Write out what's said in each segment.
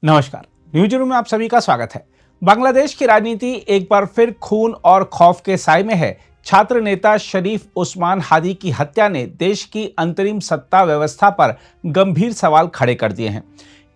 नमस्कार। News room में आप सभी का स्वागत है। बांग्लादेश की राजनीति एक बार फिर खून और खौफ के साए में है। छात्र नेता शरीफ उस्मान हादी की हत्या ने देश की अंतरिम सत्ता व्यवस्था पर गंभीर सवाल खड़े कर दिए हैं।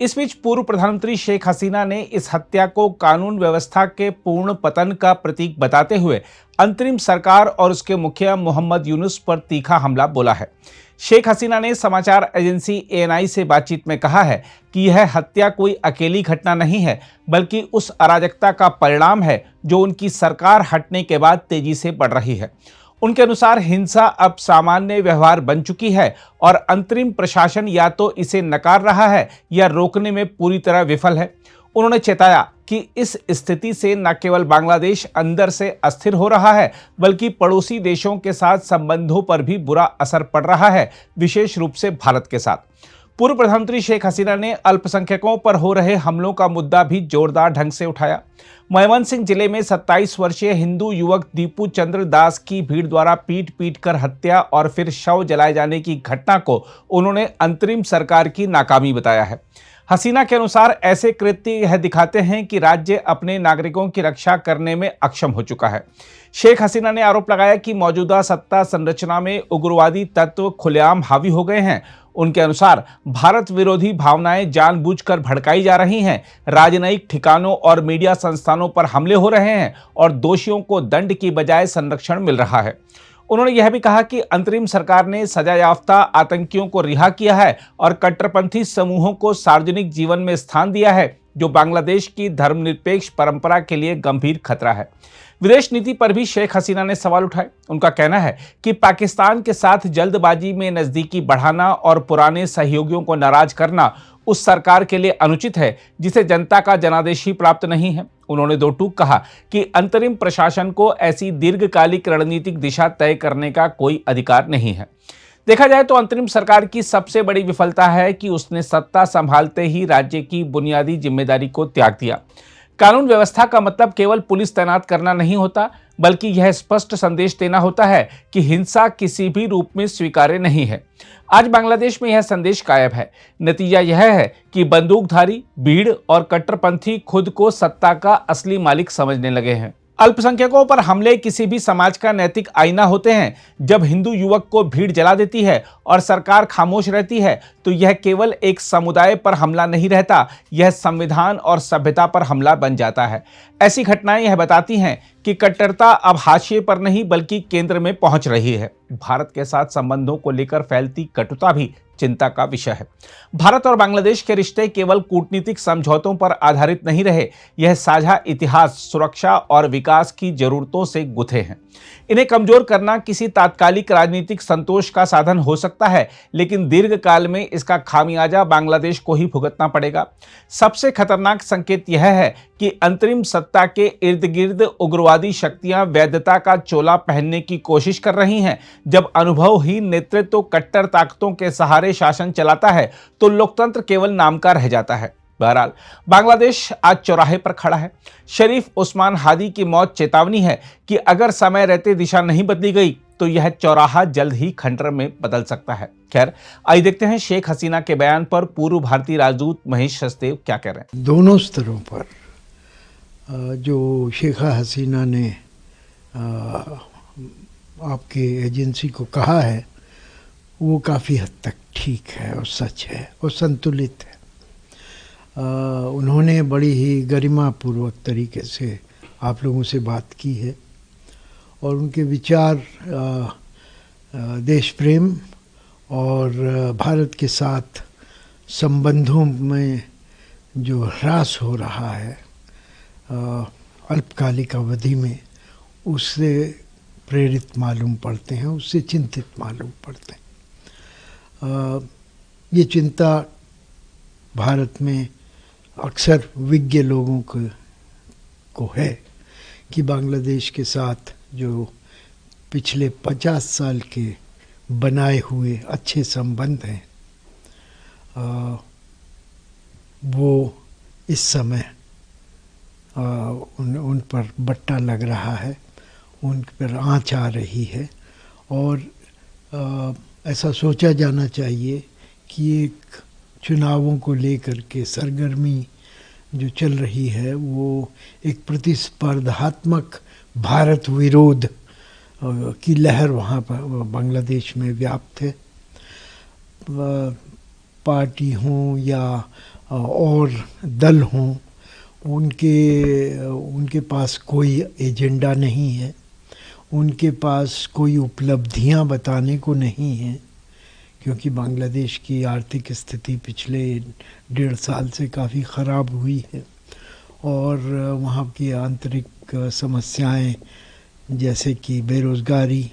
इस बीच पूर्व प्रधानमंत्री शेख हसीना ने इस हत्या को कानून व्यवस्था के पूर्ण पतन का प्रतीक बताते हुए अंतरिम सरकार और उसके मुखिया मोहम्मद यूनुस पर तीखा हमला बोला है। शेख हसीना ने समाचार एजेंसी एएनआई से बातचीत में कहा है कि यह हत्या कोई अकेली घटना नहीं है, बल्कि उस अराजकता का परिणाम है जो उनकी सरकार हटने के बाद तेजी से बढ़ रही है। उनके अनुसार हिंसा अब सामान्य व्यवहार बन चुकी है और अंतरिम प्रशासन या तो इसे नकार रहा है या रोकने में पूरी तरह विफल है। उन्होंने चेताया कि इस स्थिति से न केवल बांग्लादेश अंदर से अस्थिर हो रहा है, बल्कि पड़ोसी देशों के साथ संबंधों पर भी बुरा असर पड़ रहा है, विशेष रूप से भारत के साथ। पूर्व प्रधानमंत्री शेख हसीना ने अल्पसंख्यकों पर हो रहे हमलों का मुद्दा भी जोरदार ढंग से उठाया। मयमनसिंह जिले में 27 वर्षीय हिंदू युवक दीपू चंद्र दास की भीड़ द्वारा पीट पीट कर हत्या और फिर शव जलाए जाने की घटना को उन्होंने अंतरिम सरकार की नाकामी बताया है। हसीना के अनुसार ऐसे कृत्य यह दिखाते हैं कि राज्य अपने नागरिकों की रक्षा करने में अक्षम हो चुका है। शेख हसीना ने आरोप लगाया कि मौजूदा सत्ता संरचना में उग्रवादी तत्व खुलेआम हावी हो गए हैं। उनके अनुसार भारत विरोधी भावनाएं जानबूझकर भड़काई जा रही हैं, राजनयिक ठिकानों और मीडिया संस्थानों पर हमले हो रहे हैं और दोषियों को दंड की बजाय संरक्षण मिल रहा है। उन्होंने यह भी कहा कि अंतरिम सरकार ने सजायाफ्ता आतंकियों को रिहा किया है और कट्टरपंथी समूहों को सार्वजनिक जीवन में स्थान दिया है, जो बांग्लादेश की धर्मनिरपेक्ष परंपरा के लिए गंभीर खतरा है। विदेश नीति पर भी शेख हसीना ने सवाल उठाए। उनका कहना है कि पाकिस्तान के साथ जल्दबाजी में नजदीकी बढ़ाना और पुराने सहयोगियों को नाराज करना उस सरकार के लिए अनुचित है जिसे जनता का जनादेश ही प्राप्त नहीं है। उन्होंने दो टूक कहा कि अंतरिम प्रशासन को ऐसी दीर्घकालिक रणनीतिक दिशा तय करने का कोई अधिकार नहीं है। देखा जाए तो अंतरिम सरकार की सबसे बड़ी विफलता है कि उसने सत्ता संभालते ही राज्य की बुनियादी जिम्मेदारी को त्याग दिया। कानून व्यवस्था का मतलब केवल पुलिस तैनात करना नहीं होता, बल्कि यह स्पष्ट संदेश देना होता है कि हिंसा किसी भी रूप में स्वीकार्य नहीं है। आज बांग्लादेश में यह संदेश गायब है। नतीजा यह है कि बंदूकधारी, भीड़ और कट्टरपंथी खुद को सत्ता का असली मालिक समझने लगे हैं। अल्पसंख्यकों पर हमले किसी भी समाज का नैतिक आईना होते हैं। जब हिंदू युवक को भीड़ जला देती है और सरकार खामोश रहती है, तो यह केवल एक समुदाय पर हमला नहीं रहता, यह संविधान और सभ्यता पर हमला बन जाता है। ऐसी घटनाएं यह बताती हैं कि कट्टरता अब हाशिए पर नहीं बल्कि केंद्र में पहुंच रही है। भारत के साथ संबंधों को लेकर फैलती कटुता भी चिंता का विषय है। भारत और बांग्लादेश के रिश्ते केवल कूटनीतिक समझौतों पर आधारित नहीं रहे, यह साझा इतिहास, सुरक्षा और विकास की जरूरतों से गुथे हैं। इन्हें कमजोर करना किसी तात्कालिक राजनीतिक संतोष का साधन हो सकता है, लेकिन दीर्घकाल में इसका खामियाजा बांग्लादेश को ही भुगतना पड़ेगा। सबसे खतरनाक संकेत यह है कि अंतरिम सत्ता के इर्द गिर्द उग्रवादी शक्तियां वैधता का चोला पहनने की कोशिश कर रही हैं। जब अनुभवहीन नेतृत्व कट्टर ताकतों के सहारे शासन चलाता है, तो लोकतंत्र केवल नाम का रह जाता है। बहरहाल, बांग्लादेश आज चौराहे पर खड़ा है। शरीफ उस्मान हादी की मौत चेतावनी है कि अगर समय रहते दिशा नहीं बदली गई तो यह चौराहा जल्द ही खंडर में बदल सकता है। खैर, आइए देखते हैं शेख हसीना के बयान पर पूर्व भारतीय राजदूत महेश सचदेव क्या कह रहे हैं। दोनों स्तरों पर जो शेख हसीना ने आपके एजेंसी को कहा है, वो काफ़ी हद तक ठीक है और सच है और संतुलित है। उन्होंने बड़ी ही गरिमापूर्वक तरीके से आप लोगों से बात की है और उनके विचार देश प्रेम और भारत के साथ संबंधों में जो ह्रास हो रहा है अल्पकालिक अवधि में, उससे प्रेरित मालूम पड़ते हैं, उससे चिंतित मालूम पड़ते हैं। ये चिंता भारत में अक्सर विज्ञ लोगों को है कि बांग्लादेश के साथ जो पिछले 50 साल के बनाए हुए अच्छे संबंध हैं, वो इस समय उन पर बट्टा लग रहा है, उन पर आँच आ रही है और ऐसा सोचा जाना चाहिए कि एक चुनावों को लेकर के सरगर्मी जो चल रही है वो एक प्रतिस्पर्धात्मक भारत विरोध की लहर वहाँ पर बांग्लादेश में व्याप्त है। पार्टी हों या और दल हों, उनके पास कोई एजेंडा नहीं है, उनके पास कोई उपलब्धियां बताने को नहीं है, क्योंकि बांग्लादेश की आर्थिक स्थिति पिछले 1.5 साल से काफ़ी ख़राब हुई है और वहाँ की आंतरिक समस्याएं जैसे कि बेरोज़गारी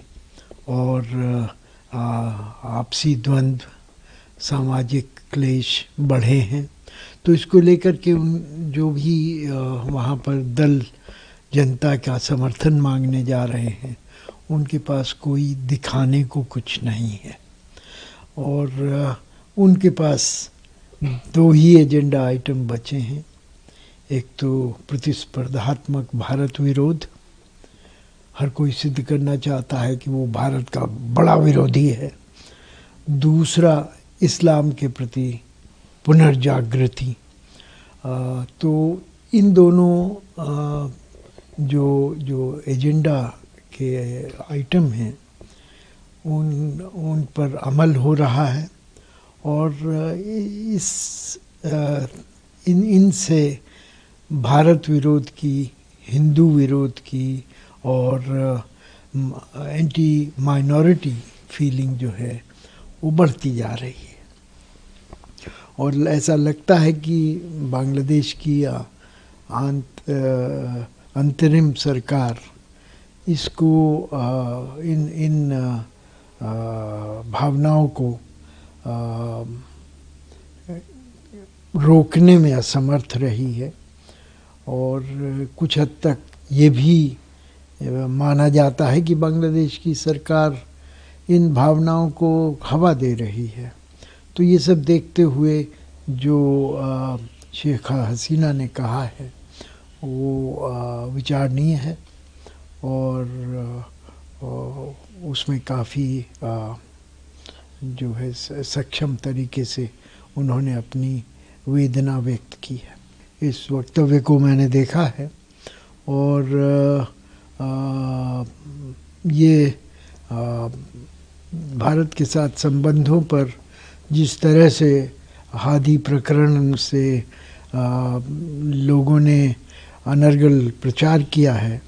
और आपसी द्वंद्व, सामाजिक क्लेश बढ़े हैं। तो इसको लेकर के जो भी वहाँ पर दल जनता का समर्थन मांगने जा रहे हैं, उनके पास कोई दिखाने को कुछ नहीं है और उनके पास 2 ही एजेंडा आइटम बचे हैं। एक तो प्रतिस्पर्धात्मक भारत विरोध, हर कोई सिद्ध करना चाहता है कि वो भारत का बड़ा विरोधी है। दूसरा, इस्लाम के प्रति पुनर्जागृति। तो इन दोनों जो एजेंडा के आइटम हैं उन पर अमल हो रहा है और इनसे भारत विरोध की, हिंदू विरोध की और एंटी माइनॉरिटी फीलिंग जो है वो बढ़ती जा रही है और ऐसा लगता है कि बांग्लादेश की अंतरिम सरकार इसको इन भावनाओं को रोकने में असमर्थ रही है और कुछ हद तक ये भी माना जाता है कि बांग्लादेश की सरकार इन भावनाओं को हवा दे रही है। तो ये सब देखते हुए जो शेख हसीना ने कहा है वो विचारणीय है और उसमें काफ़ी जो है सक्षम तरीके से उन्होंने अपनी वेदना व्यक्त की है। इस वक्तव्य को मैंने देखा है और ये भारत के साथ संबंधों पर जिस तरह से हादी प्रकरण से लोगों ने अनर्गल प्रचार किया है,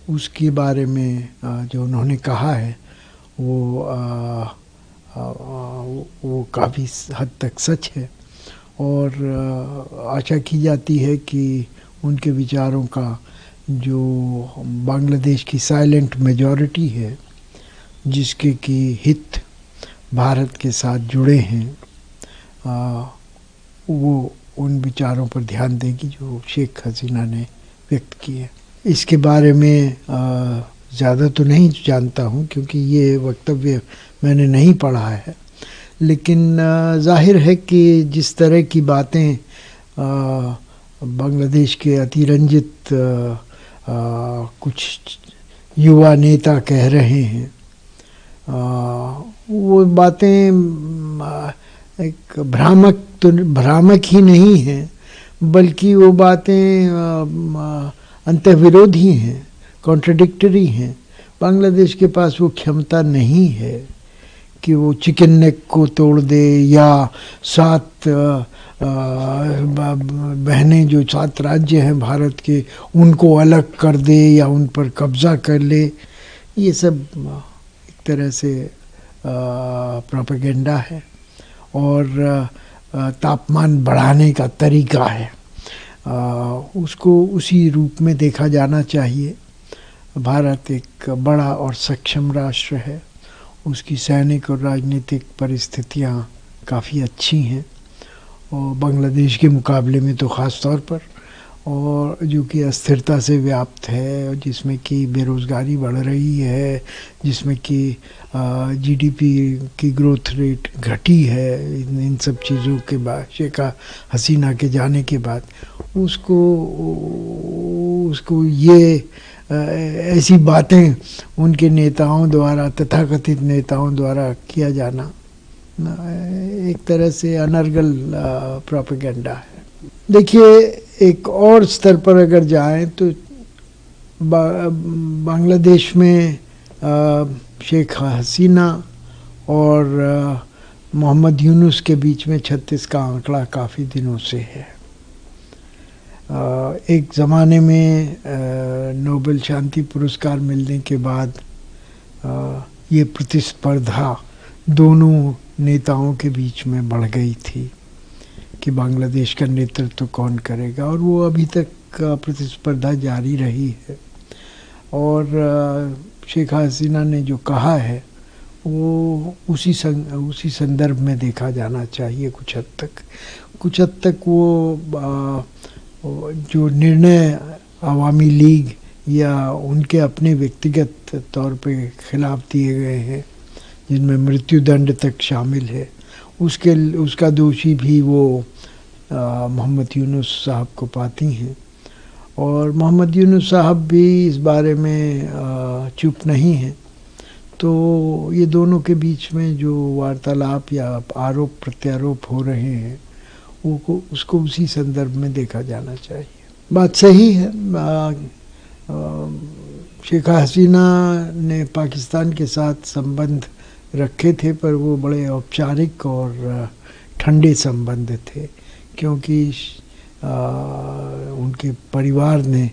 उसके बारे में जो उन्होंने कहा है वो काफ़ी हद तक सच है और आशा की जाती है कि उनके विचारों का जो बांग्लादेश की साइलेंट मेजॉरिटी है, जिसके की हित भारत के साथ जुड़े हैं, वो उन विचारों पर ध्यान देगी जो शेख हसीना ने व्यक्त किए। इसके बारे में ज़्यादा तो नहीं जानता हूँ क्योंकि ये वक्तव्य मैंने नहीं पढ़ा है, लेकिन जाहिर है कि जिस तरह की बातें बांग्लादेश के अतिरंजित कुछ युवा नेता कह रहे हैं, वो बातें एक भ्रामक ही नहीं हैं, बल्कि वो बातें अंतर्विरोधी हैं, कॉन्ट्रडिक्टरी हैं। बांग्लादेश के पास वो क्षमता नहीं है कि वो चिकन नेक को तोड़ दे या 7 बहनें जो 7 राज्य हैं भारत के, उनको अलग कर दे या उन पर कब्जा कर ले। ये सब एक तरह से प्रोपेगेंडा है और तापमान बढ़ाने का तरीका है। उसको उसी रूप में देखा जाना चाहिए। भारत एक बड़ा और सक्षम राष्ट्र है, उसकी सैनिक और राजनीतिक परिस्थितियाँ काफ़ी अच्छी हैं और बांग्लादेश के मुकाबले में तो ख़ास तौर पर, और जो कि अस्थिरता से व्याप्त है, जिसमें कि बेरोज़गारी बढ़ रही है, जिसमें कि जीडीपी की ग्रोथ रेट घटी है। इन सब चीज़ों के बाद, शेख हसीना के जाने के बाद उसको ये ऐसी बातें उनके नेताओं द्वारा, तथाकथित नेताओं द्वारा किया जाना एक तरह से अनर्गल प्रोपेगेंडा है। देखिए, एक और स्तर पर अगर जाएं तो बांग्लादेश में शेख हसीना और मोहम्मद यूनुस के बीच में 36 का आंकड़ा काफ़ी दिनों से है। एक ज़माने में नोबेल शांति पुरस्कार मिलने के बाद ये प्रतिस्पर्धा दोनों नेताओं के बीच में बढ़ गई थी कि बांग्लादेश का नेतृत्व कौन करेगा, और वो अभी तक प्रतिस्पर्धा जारी रही है। और शेख हसीना ने जो कहा है वो उसी संदर्भ में देखा जाना चाहिए। कुछ हद तक वो जो निर्णय अवामी लीग या उनके अपने व्यक्तिगत तौर पे खिलाफ दिए गए हैं, जिनमें मृत्युदंड तक शामिल है, उसका दोषी भी वो मोहम्मद यूनुस साहब को पाती हैं। और मोहम्मद यूनुस साहब भी इस बारे में चुप नहीं हैं। तो ये दोनों के बीच में जो वार्तालाप या आरोप प्रत्यारोप हो रहे हैं उसको उसी संदर्भ में देखा जाना चाहिए। बात सही है, शेख हसीना ने पाकिस्तान के साथ संबंध रखे थे, पर वो बड़े औपचारिक और ठंडे संबंध थे, क्योंकि उनके परिवार ने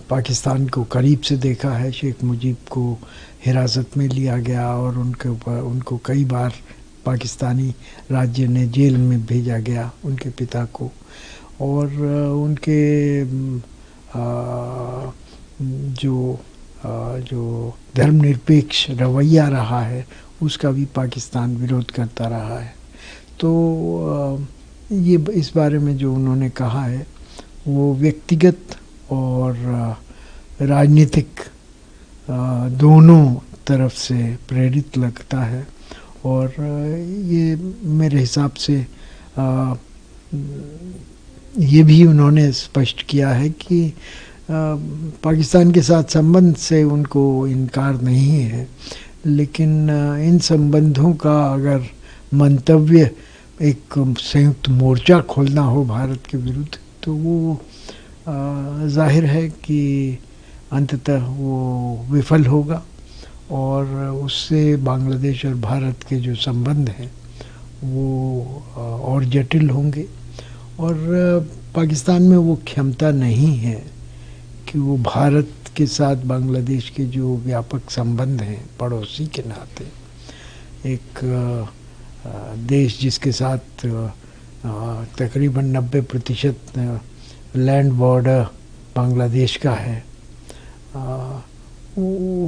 पाकिस्तान को करीब से देखा है। शेख मुजीब को हिरासत में लिया गया और उनको कई बार पाकिस्तानी राज्य ने जेल में भेजा गया, उनके पिता को। और उनके जो धर्मनिरपेक्ष रवैया रहा है उसका भी पाकिस्तान विरोध करता रहा है। तो ये इस बारे में जो उन्होंने कहा है वो व्यक्तिगत और राजनीतिक दोनों तरफ से प्रेरित लगता है। और ये मेरे हिसाब से ये भी उन्होंने स्पष्ट किया है कि पाकिस्तान के साथ संबंध से उनको इनकार नहीं है, लेकिन इन संबंधों का अगर मंतव्य एक संयुक्त मोर्चा खोलना हो भारत के विरुद्ध, तो वो जाहिर है कि अंततः वो विफल होगा और उससे बांग्लादेश और भारत के जो संबंध हैं वो और जटिल होंगे। और पाकिस्तान में वो क्षमता नहीं है कि वो भारत के साथ बांग्लादेश के जो व्यापक संबंध हैं पड़ोसी के नाते, एक देश जिसके साथ तकरीबन 90% लैंड बॉर्डर बांग्लादेश का है,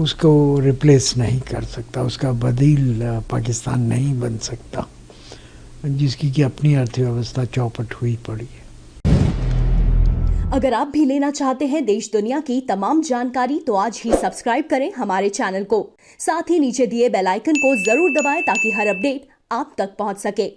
उसको रिप्लेस नहीं कर सकता, उसका बदील पाकिस्तान नहीं बन सकता, जिसकी कि अपनी अर्थव्यवस्था चौपट हुई पड़ी है। अगर आप भी लेना चाहते हैं देश दुनिया की तमाम जानकारी तो आज ही सब्सक्राइब करें हमारे चैनल को। साथ ही नीचे दिए बेल आइकन को जरूर दबाएं ताकि हर अपडेट आप तक पहुंच सके।